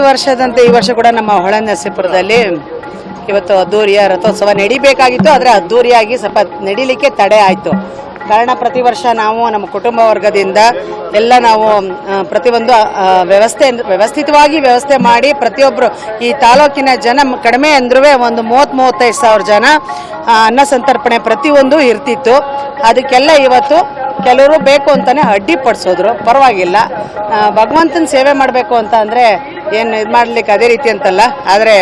ವರ್ಷದಂತೆ ಈ ವರ್ಷ ಕೂಡ ನಮ್ಮ ಹೊಳೆನರಸೀಪುರದಲ್ಲಿ ಇವತ್ತು ಅದ್ದೂರಿಯ ರಥೋತ್ಸವ ನಡಿಬೇಕಾಗಿತ್ತು. ಆದರೆ ಅದ್ದೂರಿಯಾಗಿ ಸ್ವಲ್ಪ ನಡಿಲಿಕ್ಕೆ ತಡೆ ಆಯಿತು. ಕಾರಣ ಪ್ರತಿ ವರ್ಷ ನಾವು ನಮ್ಮ ಕುಟುಂಬ ವರ್ಗದಿಂದ ಎಲ್ಲ ನಾವು ಪ್ರತಿಯೊಂದು ವ್ಯವಸ್ಥಿತವಾಗಿ ವ್ಯವಸ್ಥೆ ಮಾಡಿ ಪ್ರತಿಯೊಬ್ಬರು ಈ ತಾಲೂಕಿನ ಜನ ಕಡಿಮೆ ಅಂದ್ರೂ ಒಂದು 30-35 ಸಾವಿರ ಜನ ಅನ್ನ ಸಂತರ್ಪಣೆ ಪ್ರತಿಯೊಂದು ಇರ್ತಿತ್ತು. ಅದಕ್ಕೆಲ್ಲ ಇವತ್ತು ಕೆಲವರು ಬೇಕು ಅಂತಾನೆ ಅಡ್ಡಿಪಡಿಸೋದ್ರು. ಪರವಾಗಿಲ್ಲ, ಭಗವಂತನ ಸೇವೆ ಮಾಡಬೇಕು ಅಂತ ಅಂದರೆ ಏನು ಇದು ಮಾಡಲಿಕ್ಕೆ ಅದೇ ರೀತಿ ಅಂತಲ್ಲ. ಆದರೆ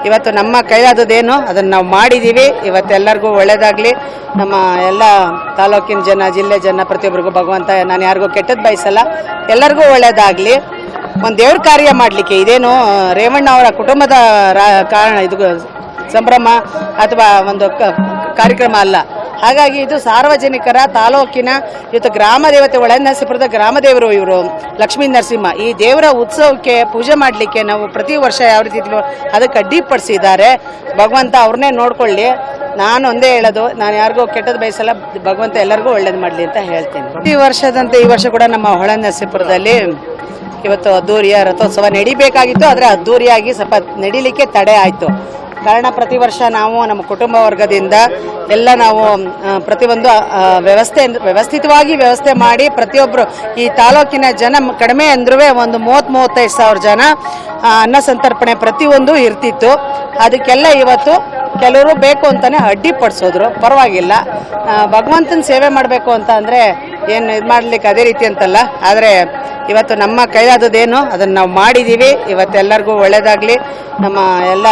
ಇವತ್ತು ನಮ್ಮ ಕೈಲಾದದೇನು ಅದನ್ನು ನಾವು ಮಾಡಿದ್ದೀವಿ. ಇವತ್ತೆಲ್ಲರಿಗೂ ಒಳ್ಳೇದಾಗಲಿ. ನಮ್ಮ ಎಲ್ಲ ತಾಲೂಕಿನ ಜನ, ಜಿಲ್ಲೆ ಜನ, ಪ್ರತಿಯೊಬ್ಬರಿಗೂ ಭಗವಂತ, ನಾನು ಯಾರಿಗೂ ಕೆಟ್ಟದ್ದು ಬಯಸಲ್ಲ, ಎಲ್ಲರಿಗೂ ಒಳ್ಳೇದಾಗಲಿ. ಒಂದು ದೇವ್ರ ಕಾರ್ಯ ಮಾಡಲಿಕ್ಕೆ ಇದೇನು ರೇವಣ್ಣ ಅವರ ಕುಟುಂಬದ ಕಾರಣ, ಇದು ಸಂಭ್ರಮ ಅಥವಾ ಒಂದು ಕಾರ್ಯಕ್ರಮ ಅಲ್ಲ. ಹಾಗಾಗಿ ಇದು ಸಾರ್ವಜನಿಕರ ತಾಲೂಕಿನ ಇವತ್ತು ಗ್ರಾಮ ದೇವತೆ ಹೊಳೆನರಸೀಪುರದ ಗ್ರಾಮ ದೇವರು ಇವರು ಲಕ್ಷ್ಮೀ ನರಸಿಂಹ. ಈ ದೇವರ ಉತ್ಸವಕ್ಕೆ ಪೂಜೆ ಮಾಡಲಿಕ್ಕೆ ನಾವು ಪ್ರತಿ ವರ್ಷ ಯಾವ ರೀತಿ ಅದಕ್ಕೆ ಅಡ್ಡಿಪಡಿಸಿದ್ದಾರೆ. ಭಗವಂತ ಅವ್ರನ್ನೇ ನೋಡ್ಕೊಳ್ಳಿ. ನಾನು ಒಂದೇ ಹೇಳೋದು, ನಾನು ಯಾರಿಗೂ ಕೆಟ್ಟದ್ದು ಬಯಸಲ್ಲ, ಭಗವಂತ ಎಲ್ಲರಿಗೂ ಒಳ್ಳೇದು ಮಾಡಲಿ ಅಂತ ಹೇಳ್ತೀನಿ. ಈ ವರ್ಷದಂತೆ ಈ ವರ್ಷ ಕೂಡ ನಮ್ಮ ಹೊಳೆನರಸೀಪುರದಲ್ಲಿ ಇವತ್ತು ಅದ್ದೂರಿಯ ರಥೋತ್ಸವ ನಡಿಬೇಕಾಗಿತ್ತು. ಆದರೆ ಅದ್ದೂರಿಯಾಗಿ ಸ್ವಲ್ಪ ನಡಿಲಿಕ್ಕೆ ತಡೆ ಆಯಿತು. ಕಾರಣ ಪ್ರತಿ ವರ್ಷ ನಾವು ನಮ್ಮ ಕುಟುಂಬ ವರ್ಗದಿಂದ ಎಲ್ಲ ನಾವು ಪ್ರತಿಯೊಂದು ವ್ಯವಸ್ಥಿತವಾಗಿ ವ್ಯವಸ್ಥೆ ಮಾಡಿ ಪ್ರತಿಯೊಬ್ಬರು ಈ ತಾಲೂಕಿನ ಜನ ಕಡಿಮೆ ಅಂದ್ರೂ ಒಂದು 30-35 ಸಾವಿರ ಜನ ಅನ್ನ ಸಂತರ್ಪಣೆ ಪ್ರತಿಯೊಂದು ಇರ್ತಿತ್ತು. ಅದಕ್ಕೆಲ್ಲ ಇವತ್ತು ಕೆಲವರು ಬೇಕು ಅಂತಾನೆ ಅಡ್ಡಿಪಡಿಸೋದ್ರು. ಪರವಾಗಿಲ್ಲ, ಭಗವಂತನ ಸೇವೆ ಮಾಡಬೇಕು ಅಂತ ಅಂದರೆ ಏನು ಇದು ಮಾಡಲಿಕ್ಕೆ ಅದೇ ರೀತಿ ಅಂತಲ್ಲ. ಆದರೆ ಇವತ್ತು ನಮ್ಮ ಕೈಲಾದದೇನು ಅದನ್ನು ನಾವು ಮಾಡಿದ್ದೀವಿ. ಇವತ್ತೆಲ್ಲರಿಗೂ ಒಳ್ಳೇದಾಗಲಿ. ನಮ್ಮ ಎಲ್ಲ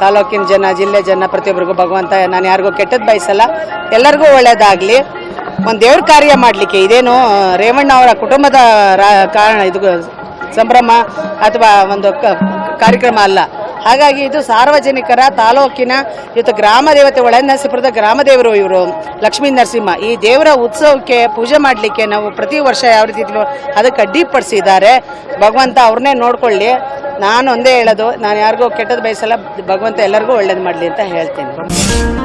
ತಾಲೂಕಿನ ಜನ, ಜಿಲ್ಲೆ ಜನ, ಪ್ರತಿಯೊಬ್ಬರಿಗೂ ಭಗವಂತ, ನಾನು ಯಾರಿಗೂ ಕೆಟ್ಟದ್ದು ಬಯಸಲ್ಲ, ಎಲ್ಲರಿಗೂ ಒಳ್ಳೇದಾಗಲಿ. ಒಂದು ದೇವ್ರ ಕಾರ್ಯ ಮಾಡಲಿಕ್ಕೆ ಇದೇನು ರೇವಣ್ಣ ಅವರ ಕುಟುಂಬದ ಕಾರಣ, ಇದು ಸಂಭ್ರಮ ಅಥವಾ ಒಂದು ಕಾರ್ಯಕ್ರಮ ಅಲ್ಲ. ಹಾಗಾಗಿ ಇದು ಸಾರ್ವಜನಿಕರ ತಾಲೂಕಿನ ಇವತ್ತು ಗ್ರಾಮ ದೇವತೆ ಹೊಳೆನರಸೀಪುರದ ಗ್ರಾಮ ದೇವರು ಇವರು ಲಕ್ಷ್ಮೀ ನರಸಿಂಹ. ಈ ದೇವರ ಉತ್ಸವಕ್ಕೆ ಪೂಜೆ ಮಾಡಲಿಕ್ಕೆ ನಾವು ಪ್ರತಿ ವರ್ಷ ಯಾವ ರೀತಿ ಅದಕ್ಕೆ ಅಡ್ಡಿಪಡಿಸಿದ್ದಾರೆ. ಭಗವಂತ ಅವ್ರನ್ನೇ ನೋಡ್ಕೊಳ್ಳಿ. ನಾನು ಒಂದೇ ಹೇಳೋದು, ನಾನು ಯಾರಿಗೂ ಕೆಟ್ಟದ್ದು ಬಯಸಲ್ಲ, ಭಗವಂತ ಎಲ್ಲರಿಗೂ ಒಳ್ಳೇದು ಮಾಡಲಿ ಅಂತ ಹೇಳ್ತೀನಿ.